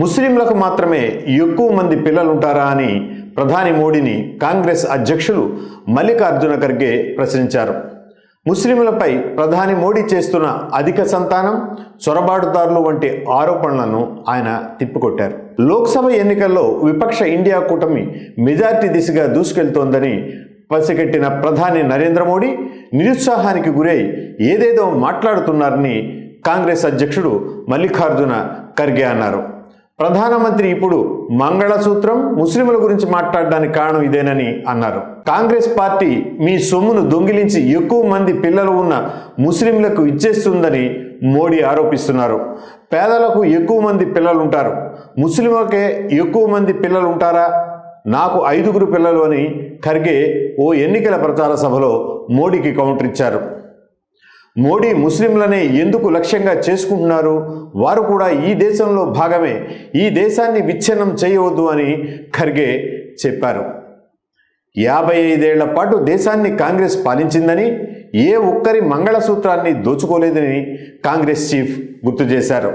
ముస్లింలకు మాత్రమే ఎక్కువ మంది పిల్లలుంటారా అని ప్రధాని మోడీని కాంగ్రెస్ అధ్యక్షులు మల్లికార్జున ఖర్గే ప్రశ్నించారు. ముస్లింలపై ప్రధాని మోడీ చేస్తున్న అధిక సంతానం, చొరబాటుదారులు వంటి ఆరోపణలను ఆయన తిప్పికొట్టారు. లోక్సభ ఎన్నికల్లో విపక్ష ఇండియా కూటమి మెజార్టీ దిశగా దూసుకెళ్తోందని పసిగట్టిన ప్రధాని నరేంద్ర మోడీ నిరుత్సాహానికి గురై ఏదేదో మాట్లాడుతున్నారని కాంగ్రెస్ అధ్యక్షుడు మల్లికార్జున ఖర్గే అన్నారు. ప్రధానమంత్రి ఇప్పుడు మంగళసూత్రం, ముస్లింల గురించి మాట్లాడడానికి కారణం ఇదేనని అన్నారు. కాంగ్రెస్ పార్టీ మీ సొమ్మును దొంగిలించి ఎక్కువ మంది పిల్లలు ఉన్న ముస్లింలకు ఇచ్చేస్తుందని మోడీ ఆరోపిస్తున్నారు. పేదలకు ఎక్కువ మంది పిల్లలుంటారు, ముస్లింలకే ఎక్కువ మంది పిల్లలుంటారా? నాకు 5 పిల్లలు అని ఖర్గే ఓ ఎన్నికల ప్రచార సభలో మోడీకి కౌంటర్ ఇచ్చారు. మోడీ ముస్లింలనే ఎందుకు లక్ష్యంగా చేసుకుంటున్నారు? వారు కూడా ఈ దేశంలో భాగమే, ఈ దేశాన్ని విచ్ఛిన్నం చేయవద్దు అని ఖర్గే చెప్పారు. 55 ఏళ్ల పాటు దేశాన్ని కాంగ్రెస్ పాలించిందని, ఏ ఒక్కరి మంగళసూత్రాన్ని దోచుకోలేదని కాంగ్రెస్ చీఫ్ గుర్తు చేశారు.